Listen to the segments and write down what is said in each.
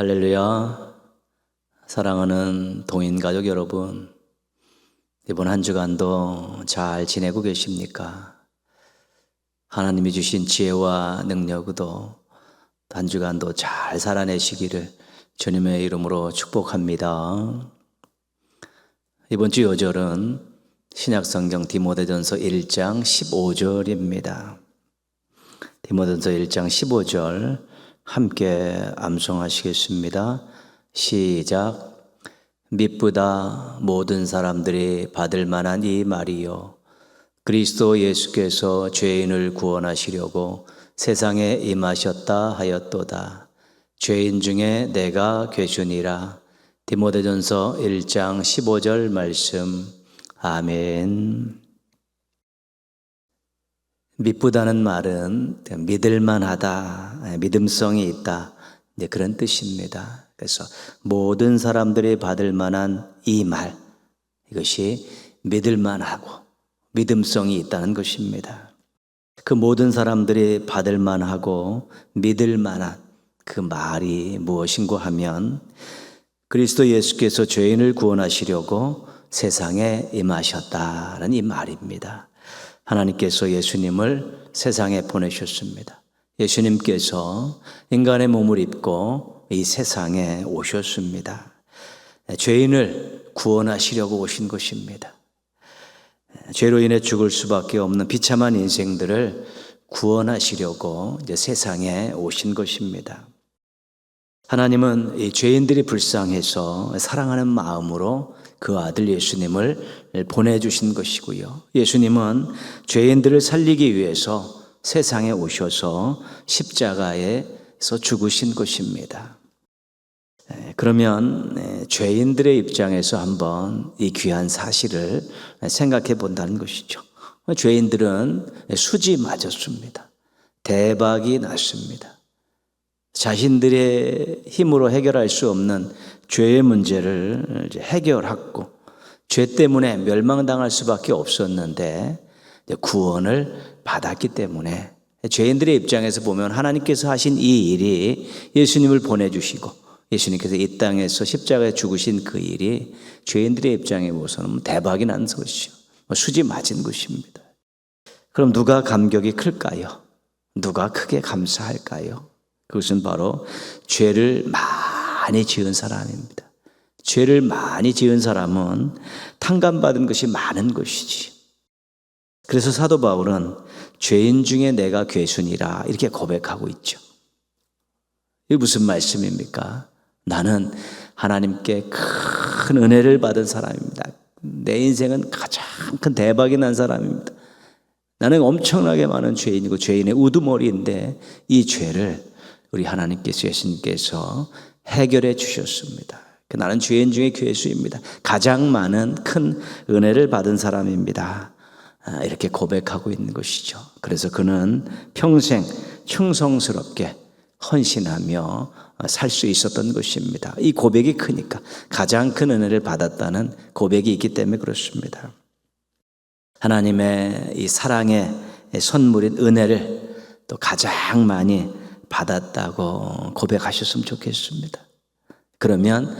할렐루야. 사랑하는 동인가족 여러분, 이번 한 주간도 잘 지내고 계십니까? 하나님이 주신 지혜와 능력으로 한 주간도 잘 살아내시기를 주님의 이름으로 축복합니다. 이번 주 요절은 신약성경 디모데전서 1장 15절입니다. 디모데전서 1장 15절 함께 암송하시겠습니다. 시작. 미쁘다 모든 사람들이 받을 만한 이 말이요, 그리스도 예수께서 죄인을 구원하시려고 세상에 임하셨다 하였도다. 죄인 중에 내가 괴순이라. 디모데전서 1장 15절 말씀. 아멘. 미쁘다는 말은 믿을만하다, 믿음성이 있다, 그런 뜻입니다. 그래서 모든 사람들이 받을 만한 이 말, 이것이 믿을만하고 믿음성이 있다는 것입니다. 그 모든 사람들이 받을 만하고 믿을 만한 그 말이 무엇인고 하면, 그리스도 예수께서 죄인을 구원하시려고 세상에 임하셨다는 이 말입니다. 하나님께서 예수님을 세상에 보내셨습니다. 예수님께서 인간의 몸을 입고 이 세상에 오셨습니다. 죄인을 구원하시려고 오신 것입니다. 죄로 인해 죽을 수밖에 없는 비참한 인생들을 구원하시려고 이제 세상에 오신 것입니다. 하나님은 이 죄인들이 불쌍해서 사랑하는 마음으로 그 아들 예수님을 보내주신 것이고요. 예수님은 죄인들을 살리기 위해서 세상에 오셔서 십자가에서 죽으신 것입니다. 그러면 죄인들의 입장에서 한번 이 귀한 사실을 생각해 본다는 것이죠. 죄인들은 수지 맞았습니다. 대박이 났습니다. 자신들의 힘으로 해결할 수 없는 죄의 문제를 해결하고 죄 때문에 멸망당할 수밖에 없었는데 구원을 받았기 때문에, 죄인들의 입장에서 보면 하나님께서 하신 이 일이, 예수님을 보내주시고 예수님께서 이 땅에서 십자가에 죽으신 그 일이 죄인들의 입장에 보서는 대박이 난 것이죠. 수지 맞은 것입니다. 그럼 누가 감격이 클까요? 누가 크게 감사할까요? 그것은 바로 죄를 많이 지은 사람입니다. 죄를 많이 지은 사람은 탕감받은 것이 많은 것이지. 그래서 사도 바울은 죄인 중에 내가 괴순이라 이렇게 고백하고 있죠. 이게 무슨 말씀입니까? 나는 하나님께 큰 은혜를 받은 사람입니다. 내 인생은 가장 큰 대박이 난 사람입니다. 나는 엄청나게 많은 죄인이고 죄인의 우두머리인데 이 죄를 우리 하나님께서, 예수님께서 해결해 주셨습니다. 나는 죄인 중에 괴수입니다. 가장 많은 큰 은혜를 받은 사람입니다. 이렇게 고백하고 있는 것이죠. 그래서 그는 평생 충성스럽게 헌신하며 살 수 있었던 것입니다. 이 고백이 크니까, 가장 큰 은혜를 받았다는 고백이 있기 때문에 그렇습니다. 하나님의 이 사랑의 선물인 은혜를 또 가장 많이 받았다고 고백하셨으면 좋겠습니다. 그러면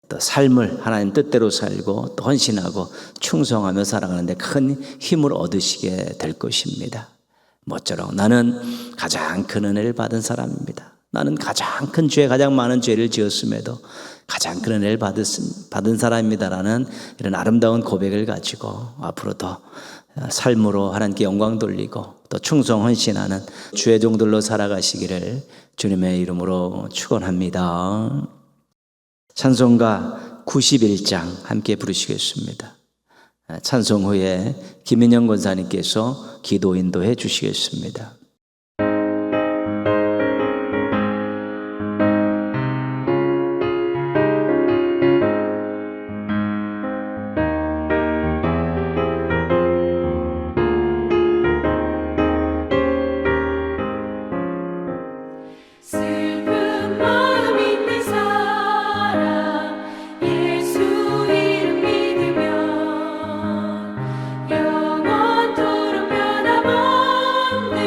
또 삶을 하나님 뜻대로 살고 또 헌신하고 충성하며 살아가는데 큰 힘을 얻으시게 될 것입니다. 모쪼록 나는 가장 큰 은혜를 받은 사람입니다. 나는 가장 큰 죄, 가장 많은 죄를 지었음에도 가장 큰 은혜를 받은 사람입니다라는 이런 아름다운 고백을 가지고 앞으로 더 삶으로 하나님께 영광 돌리고 또 충성 헌신하는 주의 종들로 살아가시기를 주님의 이름으로 축원합니다. 찬송가 91장 함께 부르시겠습니다. 찬송 후에 김인영 권사님께서 기도 인도해 주시겠습니다. 영원토록 변함없는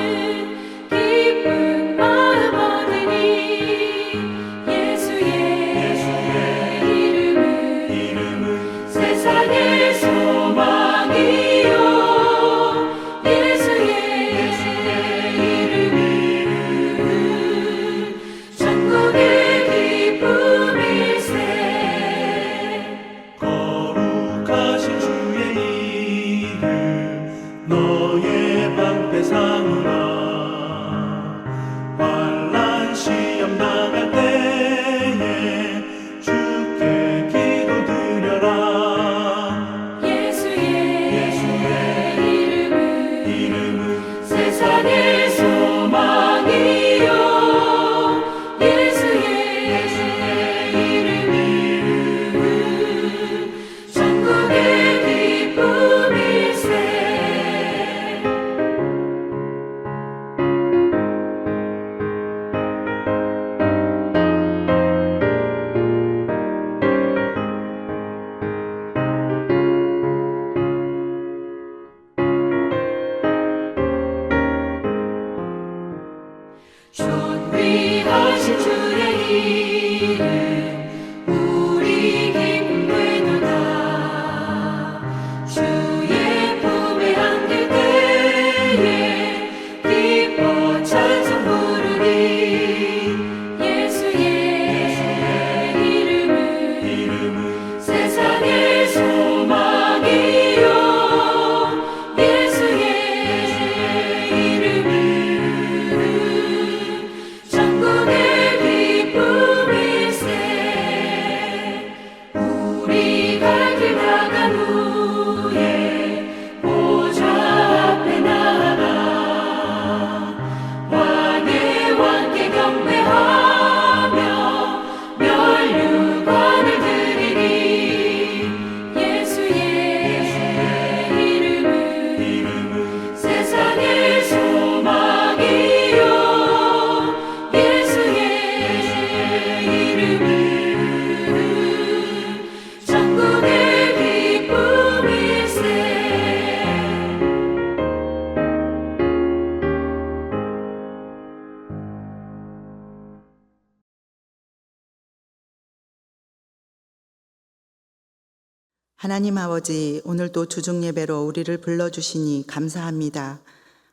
하나님 아버지, 오늘도 주중 예배로 우리를 불러주시니 감사합니다.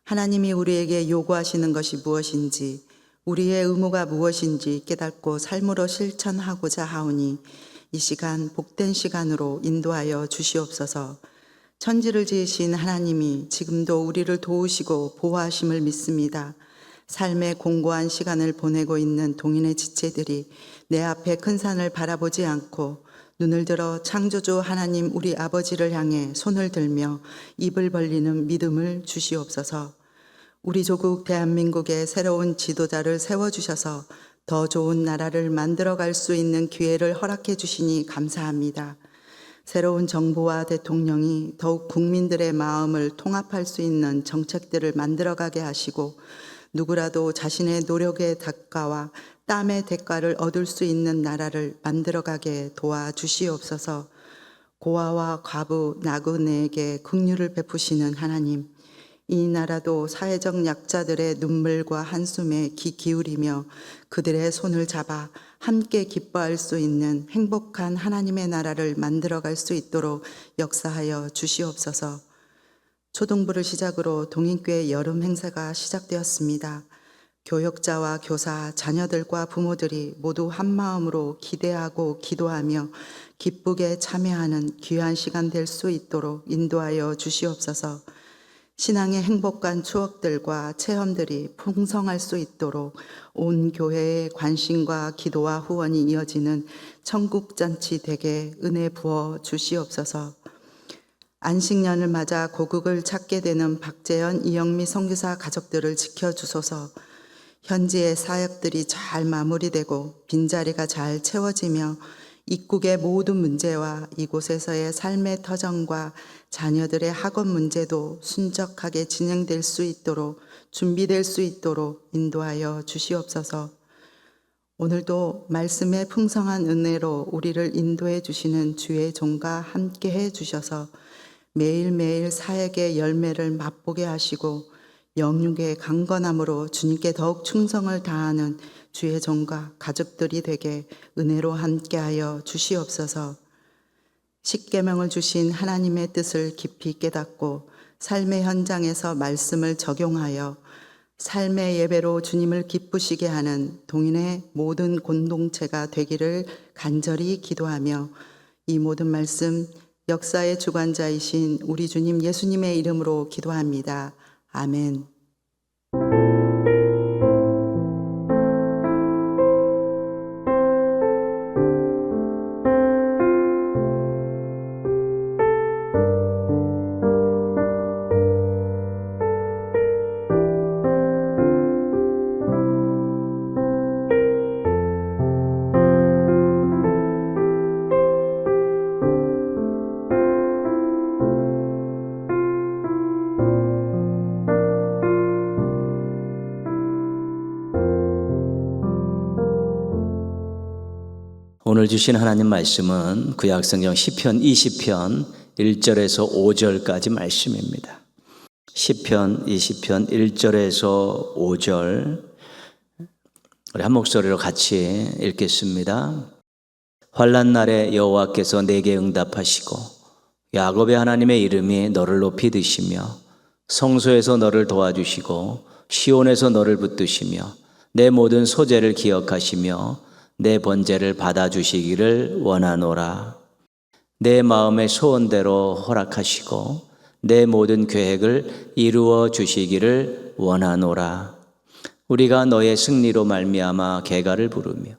하나님이 우리에게 요구하시는 것이 무엇인지, 우리의 의무가 무엇인지 깨닫고 삶으로 실천하고자 하오니 이 시간 복된 시간으로 인도하여 주시옵소서. 천지를 지으신 하나님이 지금도 우리를 도우시고 보호하심을 믿습니다. 삶의 공고한 시간을 보내고 있는 동인의 지체들이 내 앞에 큰 산을 바라보지 않고 눈을 들어 창조주 하나님 우리 아버지를 향해 손을 들며 입을 벌리는 믿음을 주시옵소서. 우리 조국 대한민국의 새로운 지도자를 세워주셔서 더 좋은 나라를 만들어갈 수 있는 기회를 허락해 주시니 감사합니다. 새로운 정부와 대통령이 더욱 국민들의 마음을 통합할 수 있는 정책들을 만들어가게 하시고 누구라도 자신의 노력의 대가와 땀의 대가를 얻을 수 있는 나라를 만들어가게 도와주시옵소서. 고아와 과부, 나그네에게 긍휼을 베푸시는 하나님, 이 나라도 사회적 약자들의 눈물과 한숨에 귀 기울이며 그들의 손을 잡아 함께 기뻐할 수 있는 행복한 하나님의 나라를 만들어갈 수 있도록 역사하여 주시옵소서. 초등부를 시작으로 동인교회 여름 행사가 시작되었습니다. 교역자와 교사, 자녀들과 부모들이 모두 한마음으로 기대하고 기도하며 기쁘게 참여하는 귀한 시간 될 수 있도록 인도하여 주시옵소서. 신앙의 행복한 추억들과 체험들이 풍성할 수 있도록 온 교회의 관심과 기도와 후원이 이어지는 천국잔치 되게 은혜 부어 주시옵소서. 안식년을 맞아 고국을 찾게 되는 박재현, 이영미 선교사 가족들을 지켜주소서. 현지의 사역들이 잘 마무리되고 빈자리가 잘 채워지며 입국의 모든 문제와 이곳에서의 삶의 터전과 자녀들의 학업 문제도 순적하게 진행될 수 있도록 준비될 수 있도록 인도하여 주시옵소서. 오늘도 말씀의 풍성한 은혜로 우리를 인도해 주시는 주의 종과 함께 해 주셔서 매일매일 사역의 열매를 맛보게 하시고 영육의 강건함으로 주님께 더욱 충성을 다하는 주의 종과 가족들이 되게 은혜로 함께하여 주시옵소서. 십계명을 주신 하나님의 뜻을 깊이 깨닫고 삶의 현장에서 말씀을 적용하여 삶의 예배로 주님을 기쁘시게 하는 동인의 모든 공동체가 되기를 간절히 기도하며 이 모든 말씀 역사의 주관자이신 우리 주님 예수님의 이름으로 기도합니다. 아멘. 오늘 주신 하나님 말씀은 구약성경 시편 20편 1절에서 5절까지 말씀입니다. 시편 20편 1절에서 5절 우리 한 목소리로 같이 읽겠습니다. 환난 날에 여호와께서 내게 응답하시고 야곱의 하나님의 이름이 너를 높이 드시며 성소에서 너를 도와주시고 시온에서 너를 붙드시며 내 모든 소재를 기억하시며 내 번제를 받아주시기를 원하노라. 내 마음의 소원대로 허락하시고 내 모든 계획을 이루어 주시기를 원하노라. 우리가 너의 승리로 말미암아 계가를 부르며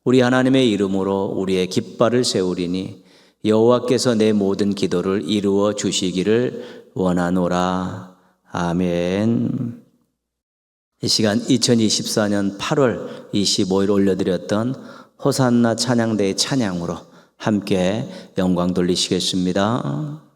우리 하나님의 이름으로 우리의 깃발을 세우리니 여호와께서 내 모든 기도를 이루어 주시기를 원하노라. 아멘. 이 시간 2024년 8월 25일 올려드렸던 호산나 찬양대의 찬양으로 함께 영광 돌리시겠습니다.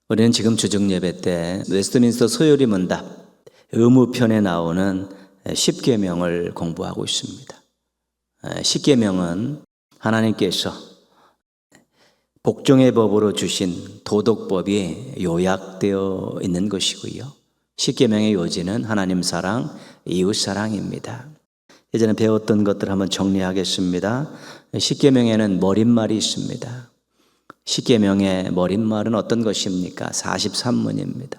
우리는 지금 주중 예배 때 웨스트민스터 소요리 문답 의무편에 나오는 10계명을 공부하고 있습니다. 10계명은 하나님께서 복종의 법으로 주신 도덕법이 요약되어 있는 것이고요. 10계명의 요지는 하나님 사랑, 이웃 사랑입니다. 예전에 배웠던 것들 한번 정리하겠습니다. 10계명에는 머릿말이 있습니다. 10계명의 머릿말은 어떤 것입니까? 43문입니다.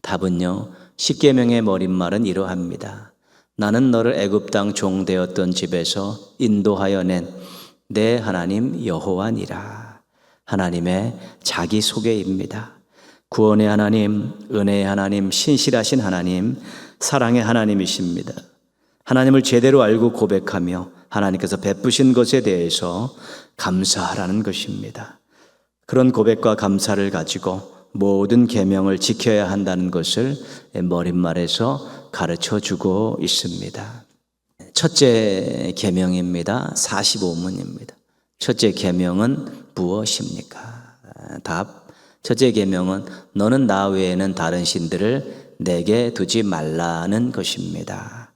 답은요, 10계명의 머릿말은 이러합니다. 나는 너를 애굽 땅 종 되었던 집에서 인도하여 낸 내 하나님 여호와니라. 하나님의 자기소개입니다. 구원의 하나님, 은혜의 하나님, 신실하신 하나님, 사랑의 하나님이십니다. 하나님을 제대로 알고 고백하며 하나님께서 베푸신 것에 대해서 감사하라는 것입니다. 그런 고백과 감사를 가지고 모든 계명을 지켜야 한다는 것을 머릿말에서 가르쳐주고 있습니다. 첫째 계명입니다. 45문입니다. 첫째 계명은 무엇입니까? 답. 첫째 계명은 너는 나 외에는 다른 신들을 내게 두지 말라는 것입니다.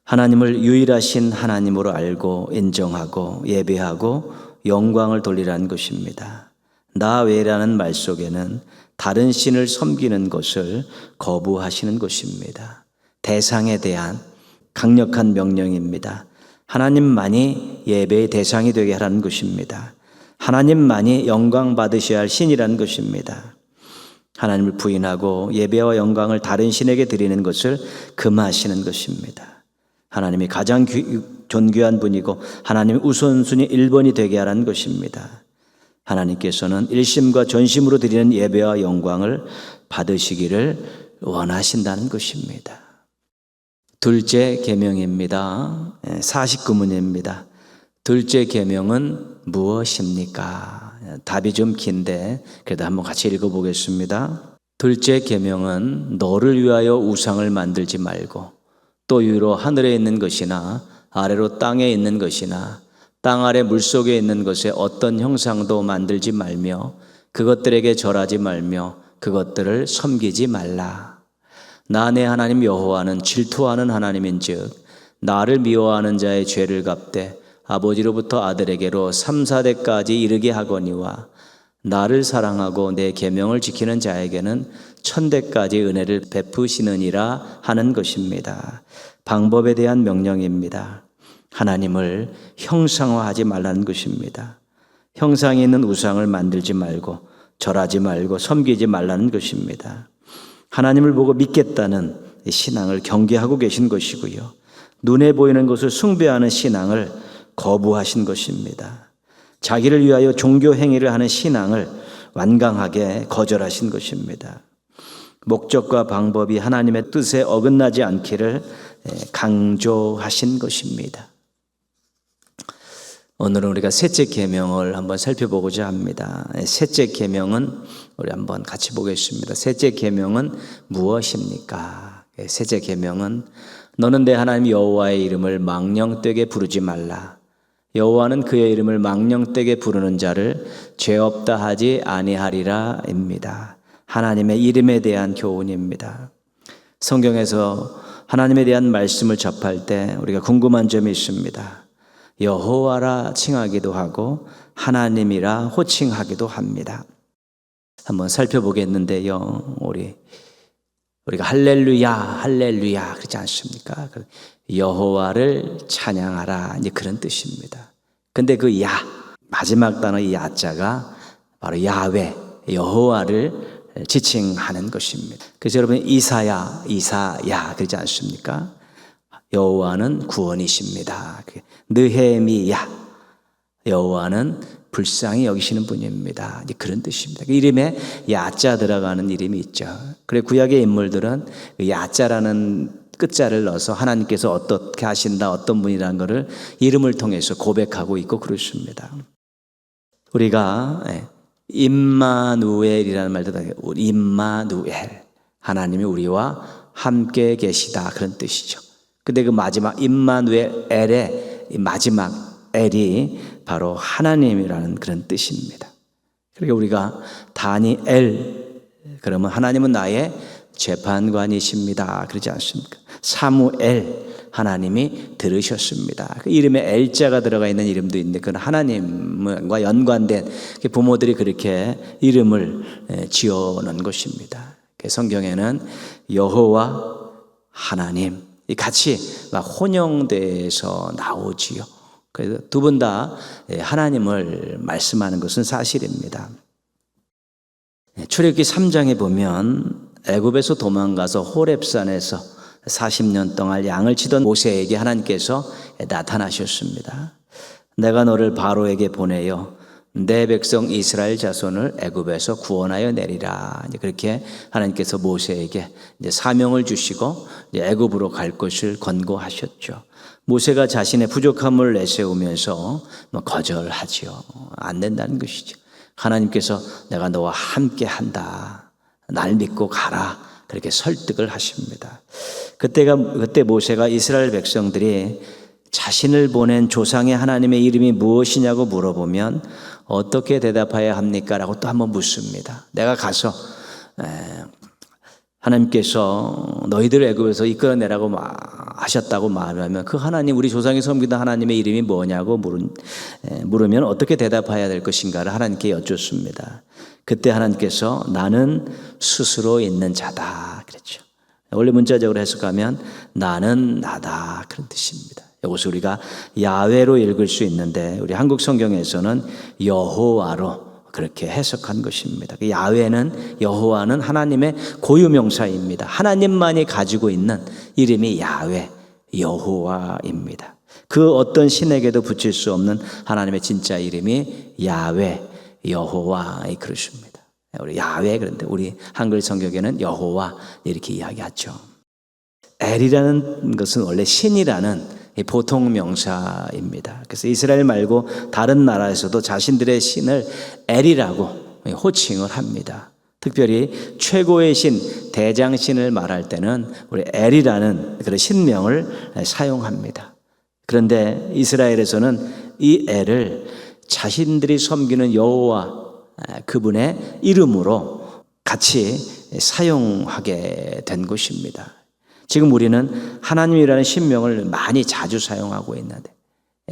하나님을 유일하신 하나님으로 알고 인정하고 예배하고 영광을 돌리라는 것입니다. 나 외라는 말 속에는 다른 신을 섬기는 것을 거부하시는 것입니다. 대상에 대한 강력한 명령입니다. 하나님만이 예배의 대상이 되게 하라는 것입니다. 하나님만이 영광 받으셔야 할 신이라는 것입니다. 하나님을 부인하고 예배와 영광을 다른 신에게 드리는 것을 금하시는 것입니다. 하나님이 가장 존귀한 분이고 하나님의 우선순위 1번이 되게 하라는 것입니다. 하나님께서는 일심과 전심으로 드리는 예배와 영광을 받으시기를 원하신다는 것입니다. 둘째 계명입니다. 49문입니다. 둘째 계명은 무엇입니까? 답이 좀 긴데 그래도 한번 같이 읽어보겠습니다. 둘째 계명은 너를 위하여 우상을 만들지 말고 또 위로 하늘에 있는 것이나 아래로 땅에 있는 것이나 땅 아래 물속에 있는 것에 어떤 형상도 만들지 말며 그것들에게 절하지 말며 그것들을 섬기지 말라. 나 내 하나님 여호와는 질투하는 하나님인즉 나를 미워하는 자의 죄를 갚되 아버지로부터 아들에게로 3, 4대까지 이르게 하거니와 나를 사랑하고 내 계명을 지키는 자에게는 1000대까지 은혜를 베푸시느니라 하는 것입니다. 방법에 대한 명령입니다. 하나님을 형상화하지 말라는 것입니다. 형상이 있는 우상을 만들지 말고 절하지 말고 섬기지 말라는 것입니다. 하나님을 보고 믿겠다는 신앙을 경계하고 계신 것이고요. 눈에 보이는 것을 숭배하는 신앙을 거부하신 것입니다. 자기를 위하여 종교 행위를 하는 신앙을 완강하게 거절하신 것입니다. 목적과 방법이 하나님의 뜻에 어긋나지 않기를 강조하신 것입니다. 오늘은 우리가 셋째 계명을 한번 살펴보고자 합니다. 셋째 계명은 우리 한번 같이 보겠습니다. 셋째 계명은 무엇입니까? 셋째 계명은 너는 내 하나님 여호와의 이름을 망령되게 부르지 말라. 여호와는 그의 이름을 망령되게 부르는 자를 죄 없다 하지 아니하리라입니다. 하나님의 이름에 대한 교훈입니다. 성경에서 하나님에 대한 말씀을 접할 때 우리가 궁금한 점이 있습니다. 여호와라 칭하기도 하고 하나님이라 호칭하기도 합니다. 한번 살펴보겠는데요. 우리가 할렐루야 할렐루야 그러지 않습니까? 여호와를 찬양하라 이제 그런 뜻입니다. 근데 그 야 마지막 단어 이 야자가 바로 야훼 여호와를 지칭하는 것입니다. 그래서 여러분 이사야 그러지 않습니까? 여호와는 구원이십니다. 느헤미야 여호와는 불쌍히 여기시는 분입니다. 이제 그런 뜻입니다. 그 이름에 야자 들어가는 이름이 있죠. 그래 구약의 인물들은 그 야자라는 끝자를 넣어서 하나님께서 어떻게 하신다 어떤 분이라는 것을 이름을 통해서 고백하고 있고 그렇습니다. 우리가 임마누엘이라는 말도 임마누엘 하나님이 우리와 함께 계시다 그런 뜻이죠. 근데 그 마지막 임마누엘의 마지막 엘이 바로 하나님이라는 그런 뜻입니다. 그러니까 우리가 다니엘, 그러면 하나님은 나의 재판관이십니다. 그러지 않습니까? 사무엘, 하나님이 들으셨습니다. 그 이름에 엘자가 들어가 있는 이름도 있는데 그건 하나님과 연관된 부모들이 그렇게 이름을 지어놓은 것입니다. 성경에는 여호와, 하나님 같이 막 혼용돼서 나오지요. 그래서 두 분 다 하나님을 말씀하는 것은 사실입니다. 출애굽기 3장에 보면 애굽에서 도망가서 호렙산에서 40년 동안 양을 치던 모세에게 하나님께서 나타나셨습니다. 내가 너를 바로에게 보내어 내 백성 이스라엘 자손을 애굽에서 구원하여 내리라. 그렇게 하나님께서 모세에게 사명을 주시고 애굽으로 갈 것을 권고하셨죠. 모세가 자신의 부족함을 내세우면서 거절하지요. 안 된다는 것이죠. 하나님께서 내가 너와 함께 한다. 날 믿고 가라. 그렇게 설득을 하십니다. 그때 모세가 이스라엘 백성들이 자신을 보낸 조상의 하나님의 이름이 무엇이냐고 물어보면 어떻게 대답해야 합니까? 라고 또 한번 묻습니다. 내가 가서 하나님께서 너희들을 애굽에서 이끌어내라고 하셨다고 말하면 그 하나님, 우리 조상이 섬기던 하나님의 이름이 뭐냐고 물으면 어떻게 대답해야 될 것인가를 하나님께 여쭙습니다. 그때 하나님께서 나는 스스로 있는 자다 그랬죠. 원래 문자적으로 해석하면 나는 나다 그런 뜻입니다. 이것을 우리가 야훼로 읽을 수 있는데 우리 한국 성경에서는 여호와로 그렇게 해석한 것입니다. 야훼는, 여호와는 하나님의 고유명사입니다. 하나님만이 가지고 있는 이름이 야훼, 여호와입니다. 그 어떤 신에게도 붙일 수 없는 하나님의 진짜 이름이 야훼, 여호와 그렇습니다. 우리 야훼, 그런데 우리 한글 성경에는 여호와 이렇게 이야기하죠. 엘이라는 것은 원래 신이라는 보통 명사입니다. 그래서 이스라엘 말고 다른 나라에서도 자신들의 신을 엘이라고 호칭을 합니다. 특별히 최고의 신, 대장신을 말할 때는 우리 엘이라는 그런 신명을 사용합니다. 그런데 이스라엘에서는 이 엘을 자신들이 섬기는 여호와 그분의 이름으로 같이 사용하게 된 것입니다. 지금 우리는 하나님이라는 신명을 많이 자주 사용하고 있는데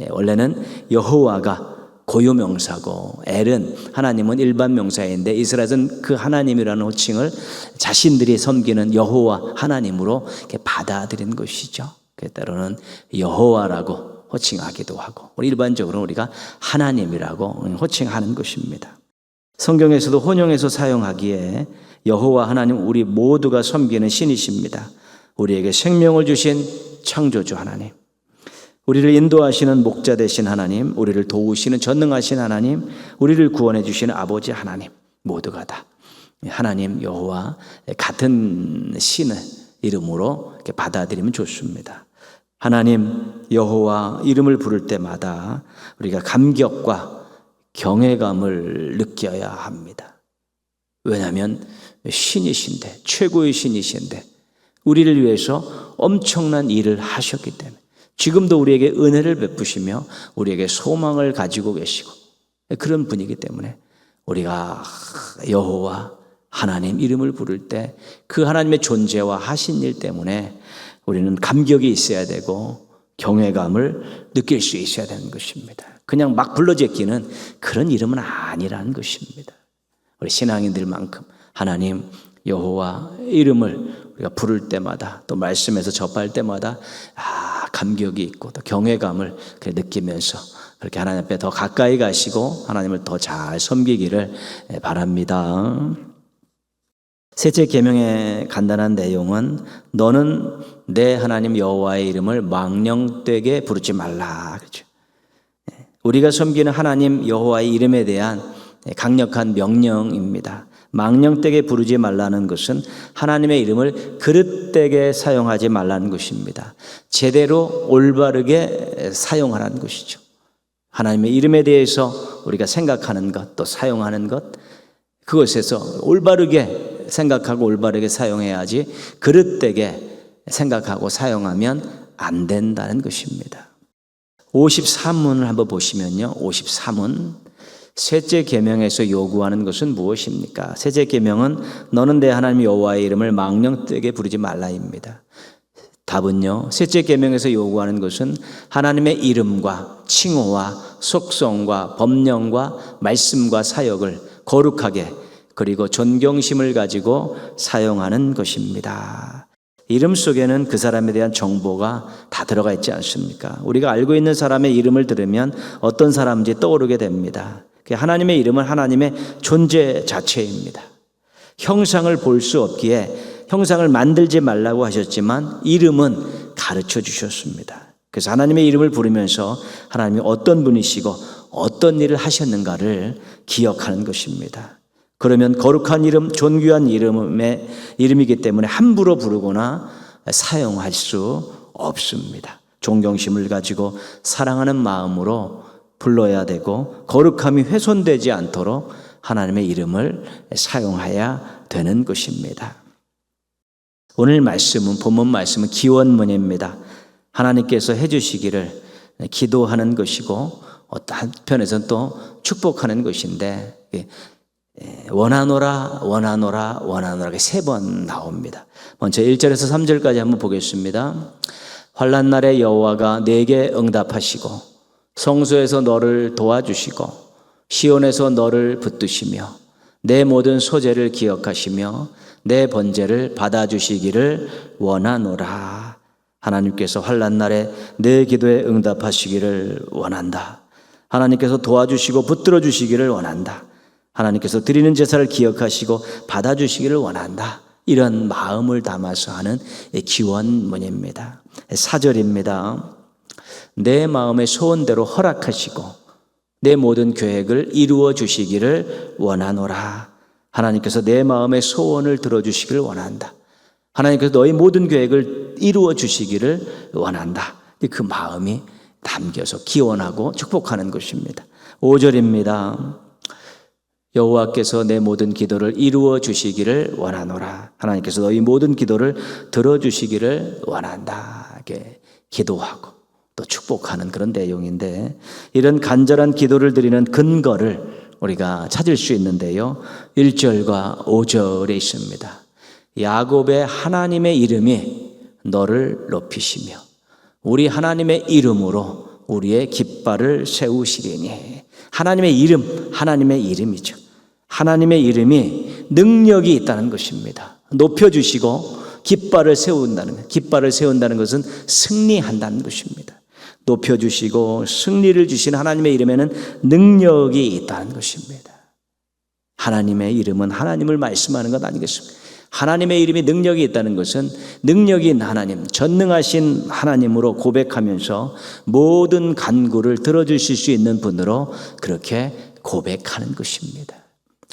원래는 여호와가 고유명사고 엘은, 하나님은 일반 명사인데 이스라엘은 그 하나님이라는 호칭을 자신들이 섬기는 여호와 하나님으로 이렇게 받아들인 것이죠. 때로는 여호와라고 호칭하기도 하고 우리 일반적으로 우리가 하나님이라고 호칭하는 것입니다. 성경에서도 혼용해서 사용하기에 여호와 하나님 우리 모두가 섬기는 신이십니다. 우리에게 생명을 주신 창조주 하나님, 우리를 인도하시는 목자 되신 하나님, 우리를 도우시는 전능하신 하나님, 우리를 구원해 주시는 아버지 하나님, 모두가 다 하나님 여호와 같은 신의 이름으로 이렇게 받아들이면 좋습니다. 하나님 여호와 이름을 부를 때마다 우리가 감격과 경외감을 느껴야 합니다. 왜냐하면 신이신데, 최고의 신이신데 우리를 위해서 엄청난 일을 하셨기 때문에 지금도 우리에게 은혜를 베푸시며 우리에게 소망을 가지고 계시고 그런 분이기 때문에 우리가 여호와 하나님 이름을 부를 때 그 하나님의 존재와 하신 일 때문에 우리는 감격이 있어야 되고 경외감을 느낄 수 있어야 되는 것입니다. 그냥 막 불러제끼는 그런 이름은 아니라는 것입니다. 우리 신앙인들만큼 하나님 여호와 이름을 우리가 부를 때마다 또 말씀에서 접할 때마다 감격이 있고 또 경외감을 느끼면서 그렇게 하나님 앞에 더 가까이 가시고 하나님을 더 잘 섬기기를 바랍니다. 셋째 계명의 간단한 내용은 너는 내 하나님 여호와의 이름을 망령되게 부르지 말라 그렇죠. 우리가 섬기는 하나님 여호와의 이름에 대한 강력한 명령입니다. 망령되게 부르지 말라는 것은 하나님의 이름을 그릇되게 사용하지 말라는 것입니다. 제대로 올바르게 사용하라는 것이죠. 하나님의 이름에 대해서 우리가 생각하는 것, 또 사용하는 것, 그것에서 올바르게 생각하고 올바르게 사용해야지 그릇되게 생각하고 사용하면 안 된다는 것입니다. 53문을 한번 보시면요. 53문 셋째 계명에서 요구하는 것은 무엇입니까? 셋째 계명은 너는 내 하나님 여호와의 이름을 망령되게 부르지 말라입니다. 답은요, 셋째 계명에서 요구하는 것은 하나님의 이름과 칭호와 속성과 법령과 말씀과 사역을 거룩하게 그리고 존경심을 가지고 사용하는 것입니다. 이름 속에는 그 사람에 대한 정보가 다 들어가 있지 않습니까? 우리가 알고 있는 사람의 이름을 들으면 어떤 사람인지 떠오르게 됩니다. 하나님의 이름은 하나님의 존재 자체입니다. 형상을 볼 수 없기에 형상을 만들지 말라고 하셨지만 이름은 가르쳐 주셨습니다. 그래서 하나님의 이름을 부르면서 하나님이 어떤 분이시고 어떤 일을 하셨는가를 기억하는 것입니다. 그러면 거룩한 이름, 존귀한 이름이기 때문에 함부로 부르거나 사용할 수 없습니다. 존경심을 가지고 사랑하는 마음으로 불러야 되고 거룩함이 훼손되지 않도록 하나님의 이름을 사용해야 되는 것입니다. 오늘 말씀은 본문 말씀은 기원문입니다. 하나님께서 해주시기를 기도하는 것이고 한편에서는 또 축복하는 것인데 원하노라 원하노라 원하노라 3번 나옵니다. 먼저 1절에서 3절까지 한번 보겠습니다. 환난 날에 여호와가 내게 응답하시고 성소에서 너를 도와주시고 시온에서 너를 붙드시며 내 모든 소재를 기억하시며 내 번제를 받아주시기를 원하노라. 하나님께서 환난 날에 내 기도에 응답하시기를 원한다. 하나님께서 도와주시고 붙들어 주시기를 원한다. 하나님께서 드리는 제사를 기억하시고 받아주시기를 원한다. 이런 마음을 담아서 하는 기원문입니다. 4절입니다. 내 마음의 소원대로 허락하시고 내 모든 계획을 이루어 주시기를 원하노라. 하나님께서 내 마음의 소원을 들어주시기를 원한다. 하나님께서 너의 모든 계획을 이루어 주시기를 원한다. 그 마음이 담겨서 기원하고 축복하는 것입니다. 5절입니다. 여호와께서 내 모든 기도를 이루어 주시기를 원하노라. 하나님께서 너희 모든 기도를 들어주시기를 원한다. 이렇게 기도하고 또 축복하는 그런 내용인데 이런 간절한 기도를 드리는 근거를 우리가 찾을 수 있는데요. 1절과 5절에 있습니다. 야곱의 하나님의 이름이 너를 높이시며 우리 하나님의 이름으로 우리의 깃발을 세우시리니. 하나님의 이름, 하나님의 이름이죠. 하나님의 이름이 능력이 있다는 것입니다. 높여주시고 깃발을 세운다는 것은 승리한다는 것입니다. 높여주시고 승리를 주신 하나님의 이름에는 능력이 있다는 것입니다. 하나님의 이름은 하나님을 말씀하는 것 아니겠습니까? 하나님의 이름이 능력이 있다는 것은 능력이 있는 하나님, 전능하신 하나님으로 고백하면서 모든 간구를 들어주실 수 있는 분으로 그렇게 고백하는 것입니다.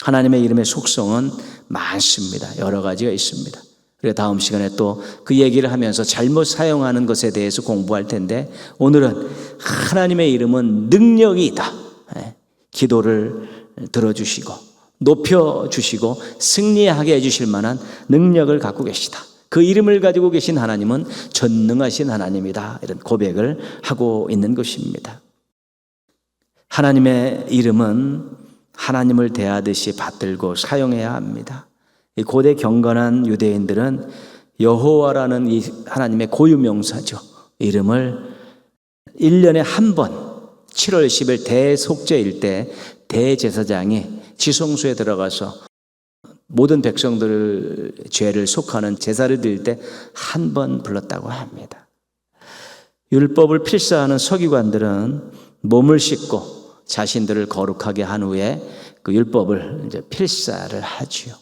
하나님의 이름의 속성은 많습니다. 여러 가지가 있습니다. 그래서 다음 시간에 또 그 얘기를 하면서 잘못 사용하는 것에 대해서 공부할 텐데 오늘은 하나님의 이름은 능력이 있다. 기도를 들어주시고 높여주시고 승리하게 해주실 만한 능력을 갖고 계시다. 그 이름을 가지고 계신 하나님은 전능하신 하나님이다. 이런 고백을 하고 있는 것입니다. 하나님의 이름은 하나님을 대하듯이 받들고 사용해야 합니다. 이 고대 경건한 유대인들은 여호와라는 이 하나님의 고유명사죠. 이름을 1년에 한 번 7월 10일 대속죄일 때 대제사장이 지성소에 들어가서 모든 백성들 죄를 속하는 제사를 드릴 때 한 번 불렀다고 합니다. 율법을 필사하는 서기관들은 몸을 씻고 자신들을 거룩하게 한 후에 그 율법을 이제 필사를 하지요.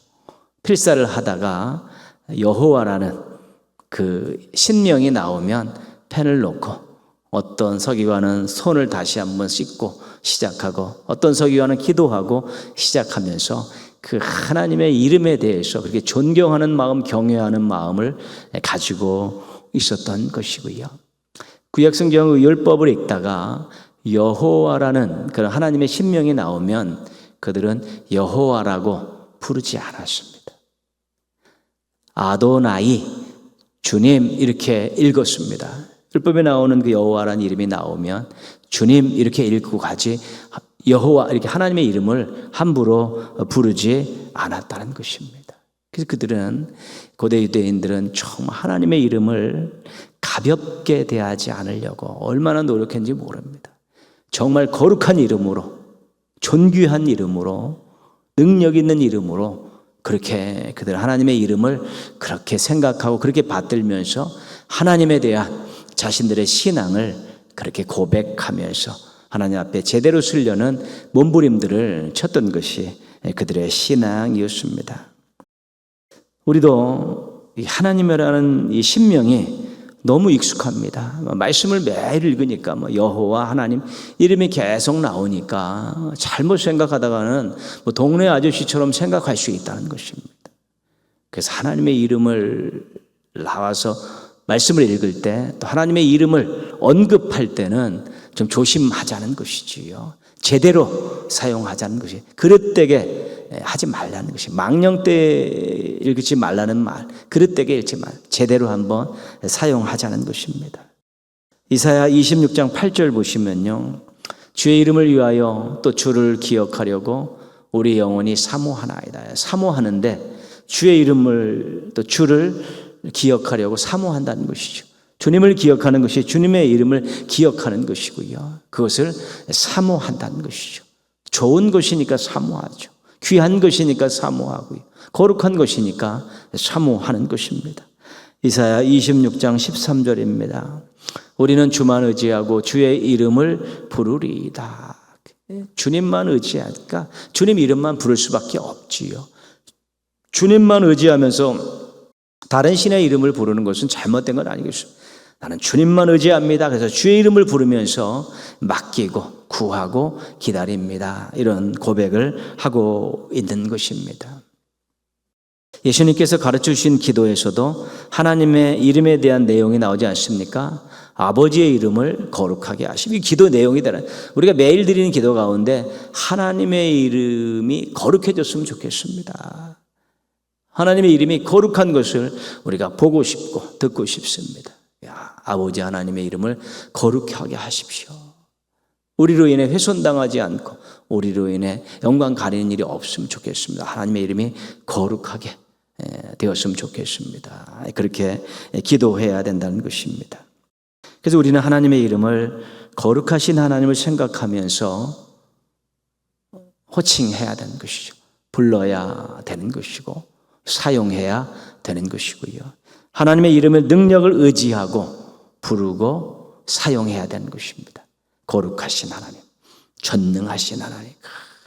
필사를 하다가 여호와라는 그 신명이 나오면 펜을 놓고 어떤 서기관은 손을 다시 한번 씻고 시작하고 어떤 서기관은 기도하고 시작하면서 그 하나님의 이름에 대해서 그렇게 존경하는 마음, 경외하는 마음을 가지고 있었던 것이고요. 구약성경의 율법을 읽다가 여호와라는 그런 하나님의 신명이 나오면 그들은 여호와라고 부르지 않았습니다. 아도나이, 주님 이렇게 읽었습니다. 율법에 나오는 그 여호와라는 이름이 나오면 주님 이렇게 읽고 가지 여호와 이렇게 하나님의 이름을 함부로 부르지 않았다는 것입니다. 그래서 그들은 고대 유대인들은 정말 하나님의 이름을 가볍게 대하지 않으려고 얼마나 노력했는지 모릅니다. 정말 거룩한 이름으로, 존귀한 이름으로, 능력 있는 이름으로 그렇게 그들 하나님의 이름을 그렇게 생각하고 그렇게 받들면서 하나님에 대한 자신들의 신앙을 그렇게 고백하면서 하나님 앞에 제대로 쓰려는 몸부림들을 쳤던 것이 그들의 신앙이었습니다. 우리도 이 하나님이라는 이 신명이 너무 익숙합니다. 말씀을 매일 읽으니까 여호와 하나님 이름이 계속 나오니까 잘못 생각하다가는 동네 아저씨처럼 생각할 수 있다는 것입니다. 그래서 하나님의 이름을 나와서 말씀을 읽을 때 또 하나님의 이름을 언급할 때는 좀 조심하자는 것이지요. 제대로 사용하자는 것이 그릇되게 하지 말라는 것이 망령 때 읽지 말라는 말, 그릇되게 읽지 말, 제대로 한번 사용하자는 것입니다. 이사야 26장 8절 보시면요, 주의 이름을 위하여 또 주를 기억하려고 우리 영혼이 사모하나이다. 사모하는데 주의 이름을 또 주를 기억하려고 사모한다는 것이죠. 주님을 기억하는 것이 주님의 이름을 기억하는 것이고요. 그것을 사모한다는 것이죠. 좋은 것이니까 사모하죠. 귀한 것이니까 사모하고요. 거룩한 것이니까 사모하는 것입니다. 이사야 26장 13절입니다. 우리는 주만 의지하고 주의 이름을 부르리이다. 주님만 의지하니까 주님 이름만 부를 수밖에 없지요. 주님만 의지하면서 다른 신의 이름을 부르는 것은 잘못된 건 아니겠습니다. 나는 주님만 의지합니다. 그래서 주의 이름을 부르면서 맡기고 구하고 기다립니다. 이런 고백을 하고 있는 것입니다. 예수님께서 가르쳐 주신 기도에서도 하나님의 이름에 대한 내용이 나오지 않습니까? 아버지의 이름을 거룩하게 하시고, 이 기도 내용이 되는, 우리가 매일 드리는 기도 가운데 하나님의 이름이 거룩해졌으면 좋겠습니다. 하나님의 이름이 거룩한 것을 우리가 보고 싶고 듣고 싶습니다. 아버지 하나님의 이름을 거룩하게 하십시오. 우리로 인해 훼손당하지 않고 우리로 인해 영광 가리는 일이 없으면 좋겠습니다. 하나님의 이름이 거룩하게 되었으면 좋겠습니다. 그렇게 기도해야 된다는 것입니다. 그래서 우리는 하나님의 이름을 거룩하신 하나님을 생각하면서 호칭해야 되는 것이죠. 불러야 되는 것이고 사용해야 되는 것이고요. 하나님의 이름의 능력을 의지하고 부르고 사용해야 되는 것입니다. 거룩하신 하나님, 전능하신 하나님.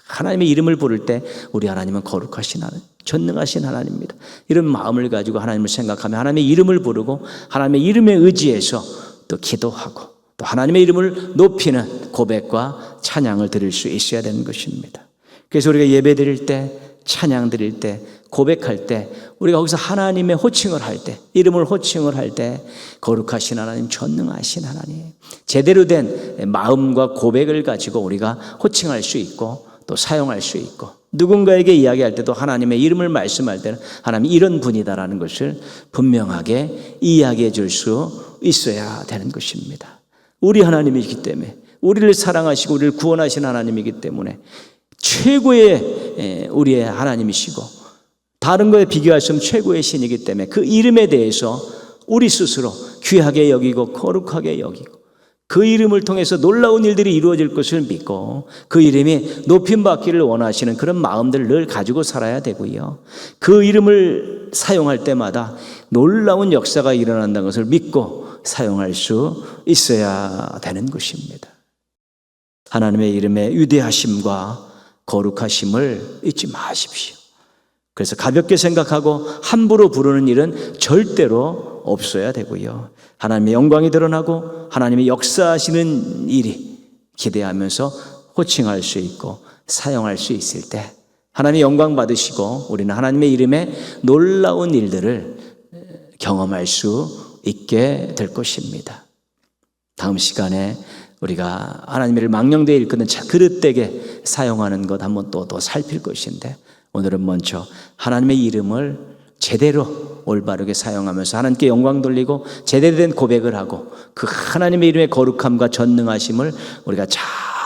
하나님의 이름을 부를 때 우리 하나님은 거룩하신 하나님, 전능하신 하나님입니다. 이런 마음을 가지고 하나님을 생각하며 하나님의 이름을 부르고 하나님의 이름에 의지해서 또 기도하고 또 하나님의 이름을 높이는 고백과 찬양을 드릴 수 있어야 되는 것입니다. 그래서 우리가 예배 드릴 때, 찬양 드릴 때, 고백할 때, 우리가 거기서 하나님의 호칭을 할 때, 이름을 호칭을 할 때 거룩하신 하나님, 전능하신 하나님, 제대로 된 마음과 고백을 가지고 우리가 호칭할 수 있고 또 사용할 수 있고, 누군가에게 이야기할 때도 하나님의 이름을 말씀할 때는 하나님 이런 분이다라는 것을 분명하게 이야기해 줄 수 있어야 되는 것입니다. 우리 하나님이기 때문에, 우리를 사랑하시고 우리를 구원하신 하나님이기 때문에 최고의 우리의 하나님이시고 다른 거에 비교할 수 없는 최고의 신이기 때문에 그 이름에 대해서 우리 스스로 귀하게 여기고 거룩하게 여기고 그 이름을 통해서 놀라운 일들이 이루어질 것을 믿고 그 이름이 높임받기를 원하시는 그런 마음들을 늘 가지고 살아야 되고요. 그 이름을 사용할 때마다 놀라운 역사가 일어난다는 것을 믿고 사용할 수 있어야 되는 것입니다. 하나님의 이름의 위대하심과 거룩하심을 잊지 마십시오. 그래서 가볍게 생각하고 함부로 부르는 일은 절대로 없어야 되고요. 하나님의 영광이 드러나고 하나님의 역사하시는 일이 기대하면서 호칭할 수 있고 사용할 수 있을 때 하나님의 영광 받으시고 우리는 하나님의 이름에 놀라운 일들을 경험할 수 있게 될 것입니다. 다음 시간에 우리가 하나님을 망령되이 일컫는 그릇되게 사용하는 것 한번 또 살필 것인데, 오늘은 먼저 하나님의 이름을 제대로 올바르게 사용하면서 하나님께 영광 돌리고 제대로 된 고백을 하고 그 하나님의 이름의 거룩함과 전능하심을 우리가 잘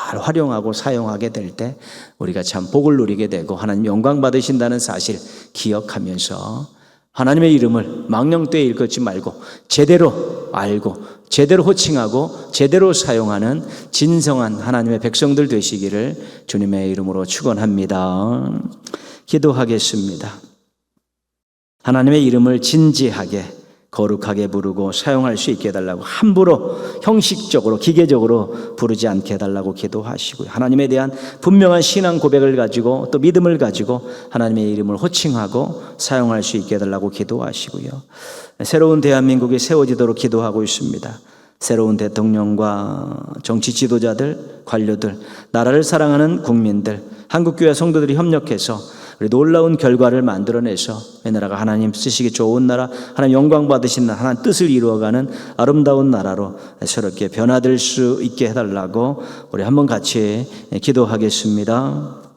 잘 활용하고 사용하게 될 때 우리가 참 복을 누리게 되고 하나님 영광 받으신다는 사실 기억하면서 하나님의 이름을 망령되이 읽지 말고 제대로 알고 제대로 호칭하고 제대로 사용하는 진정한 하나님의 백성들 되시기를 주님의 이름으로 축원합니다. 기도하겠습니다. 하나님의 이름을 진지하게 거룩하게 부르고 사용할 수 있게 해달라고 함부로 형식적으로 기계적으로 부르지 않게 해달라고 기도하시고요. 하나님에 대한 분명한 신앙 고백을 가지고 또 믿음을 가지고 하나님의 이름을 호칭하고 사용할 수 있게 해달라고 기도하시고요. 새로운 대한민국이 세워지도록 기도하고 있습니다. 새로운 대통령과 정치 지도자들, 관료들, 나라를 사랑하는 국민들, 한국교회 성도들이 협력해서 우리 놀라운 결과를 만들어내서 이 나라가 하나님 쓰시기 좋은 나라, 하나님 영광 받으신 나라, 하나님 뜻을 이루어가는 아름다운 나라로 새롭게 변화될 수 있게 해달라고 우리 한번 같이 기도하겠습니다.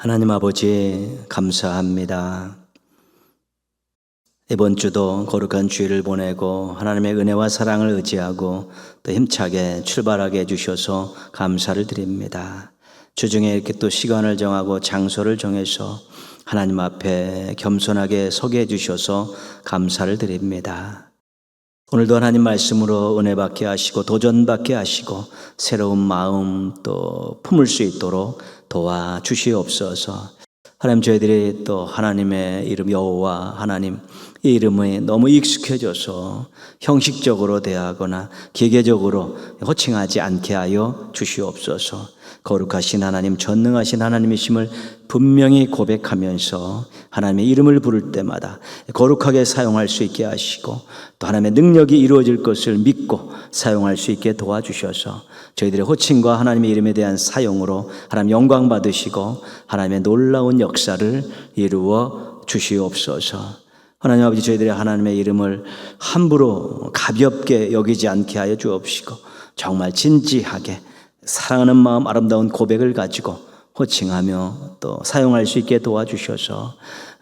하나님 아버지 감사합니다. 이번 주도 거룩한 주일을 보내고 하나님의 은혜와 사랑을 의지하고 또 힘차게 출발하게 해주셔서 감사를 드립니다. 주중에 이렇게 또 시간을 정하고 장소를 정해서 하나님 앞에 겸손하게 서게 해주셔서 감사를 드립니다. 오늘도 하나님 말씀으로 은혜 받게 하시고 도전 받게 하시고 새로운 마음 또 품을 수 있도록 도와주시옵소서. 하나님 저희들이 또 하나님의 이름 여호와 하나님 이 이름에 너무 익숙해져서 형식적으로 대하거나 기계적으로 호칭하지 않게 하여 주시옵소서. 거룩하신 하나님, 전능하신 하나님이심을 분명히 고백하면서 하나님의 이름을 부를 때마다 거룩하게 사용할 수 있게 하시고 또 하나님의 능력이 이루어질 것을 믿고 사용할 수 있게 도와주셔서 저희들의 호칭과 하나님의 이름에 대한 사용으로 하나님 영광 받으시고 하나님의 놀라운 역사를 이루어 주시옵소서. 하나님 아버지, 저희들의 하나님의 이름을 함부로 가볍게 여기지 않게 하여 주옵시고 정말 진지하게 사랑하는 마음, 아름다운 고백을 가지고 호칭하며 또 사용할 수 있게 도와주셔서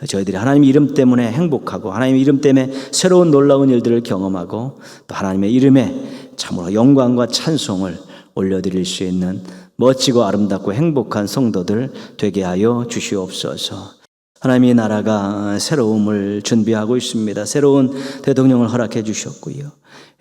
저희들이 하나님 이름 때문에 행복하고 하나님 이름 때문에 새로운 놀라운 일들을 경험하고 또 하나님의 이름에 참으로 영광과 찬송을 올려드릴 수 있는 멋지고 아름답고 행복한 성도들 되게 하여 주시옵소서. 하나님의 나라가 새로움을 준비하고 있습니다. 새로운 대통령을 허락해 주셨고요.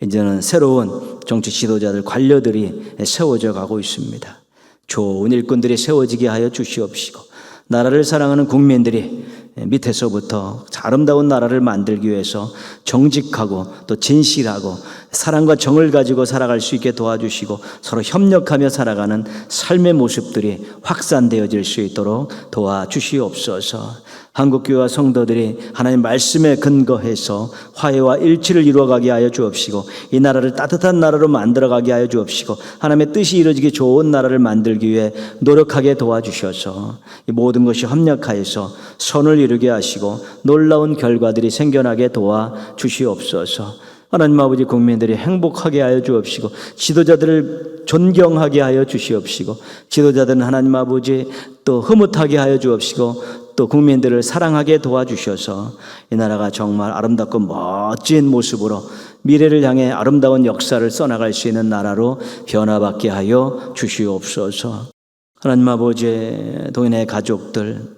이제는 새로운 정치 지도자들, 관료들이 세워져 가고 있습니다. 좋은 일꾼들이 세워지게 하여 주시옵시고 나라를 사랑하는 국민들이 밑에서부터 아름다운 나라를 만들기 위해서 정직하고 또 진실하고 사랑과 정을 가지고 살아갈 수 있게 도와주시고 서로 협력하며 살아가는 삶의 모습들이 확산되어질 수 있도록 도와주시옵소서. 한국교회와 성도들이 하나님 말씀에 근거해서 화해와 일치를 이루어가게 하여 주옵시고 이 나라를 따뜻한 나라로 만들어가게 하여 주옵시고 하나님의 뜻이 이루어지기 좋은 나라를 만들기 위해 노력하게 도와주셔서 이 모든 것이 협력하여서 선을 이루게 하시고 놀라운 결과들이 생겨나게 도와주시옵소서. 하나님 아버지, 국민들이 행복하게 하여 주옵시고 지도자들을 존경하게 하여 주시옵시고 지도자들은 하나님 아버지 또 흐뭇하게 하여 주옵시고 또 국민들을 사랑하게 도와주셔서 이 나라가 정말 아름답고 멋진 모습으로 미래를 향해 아름다운 역사를 써나갈 수 있는 나라로 변화받게 하여 주시옵소서. 하나님 아버지, 동인의 가족들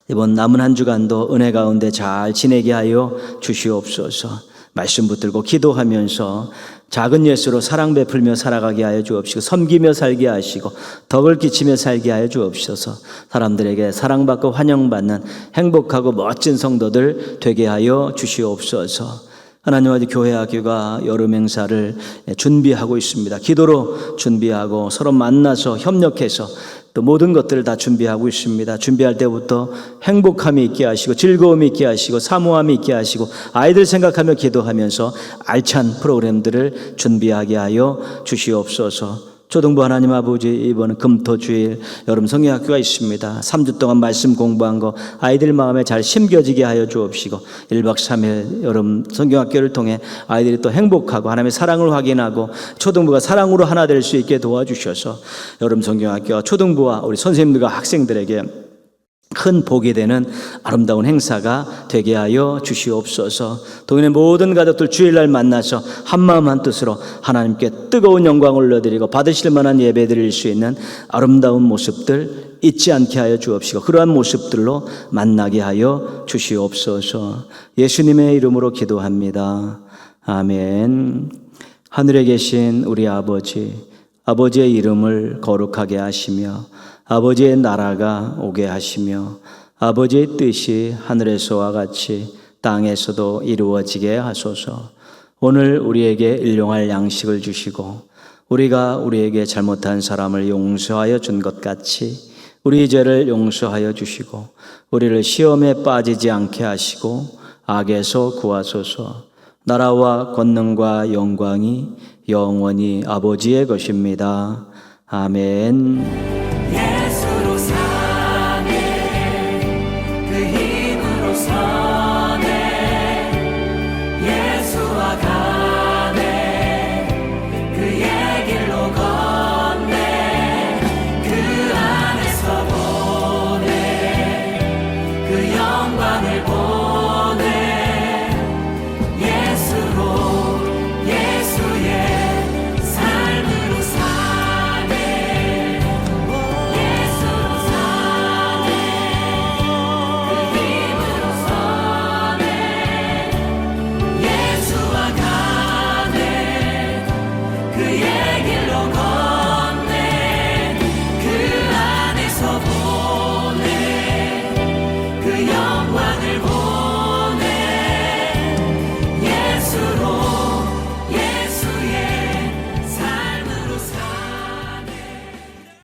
이번 남은 한 주간도 은혜 가운데 잘 지내게 하여 주시옵소서. 말씀 붙들고 기도하면서 작은 예수로 사랑 베풀며 살아가게 하여 주옵시고 섬기며 살게 하시고 덕을 끼치며 살게 하여 주옵소서. 사람들에게 사랑받고 환영받는 행복하고 멋진 성도들 되게 하여 주시옵소서. 하나님 아버지, 교회 학교가 여름 행사를 준비하고 있습니다. 기도로 준비하고 서로 만나서 협력해서 또 모든 것들을 다 준비하고 있습니다. 준비할 때부터 행복함이 있게 하시고 즐거움이 있게 하시고 사모함이 있게 하시고 아이들 생각하며 기도하면서 알찬 프로그램들을 준비하게 하여 주시옵소서. 초등부 하나님 아버지, 이번 금토주일 여름 성경학교가 있습니다. 3주 동안 말씀 공부한 거 아이들 마음에 잘 심겨지게 하여 주옵시고 1박 3일 여름 성경학교를 통해 아이들이 또 행복하고 하나님의 사랑을 확인하고 초등부가 사랑으로 하나 될 수 있게 도와주셔서 여름 성경학교와 초등부와 우리 선생님들과 학생들에게 큰 복이 되는 아름다운 행사가 되게 하여 주시옵소서. 동인의 모든 가족들 주일날 만나서 한마음 한뜻으로 하나님께 뜨거운 영광을 올려드리고 받으실 만한 예배 드릴 수 있는 아름다운 모습들 잊지 않게 하여 주옵시고 그러한 모습들로 만나게 하여 주시옵소서. 예수님의 이름으로 기도합니다. 아멘. 하늘에 계신 우리 아버지, 아버지의 이름을 거룩하게 하시며 아버지의 나라가 오게 하시며 아버지의 뜻이 하늘에서와 같이 땅에서도 이루어지게 하소서. 오늘 우리에게 일용할 양식을 주시고 우리가 우리에게 잘못한 사람을 용서하여 준 것 같이 우리 죄를 용서하여 주시고 우리를 시험에 빠지지 않게 하시고 악에서 구하소서. 나라와 권능과 영광이 영원히 아버지의 것입니다. 아멘.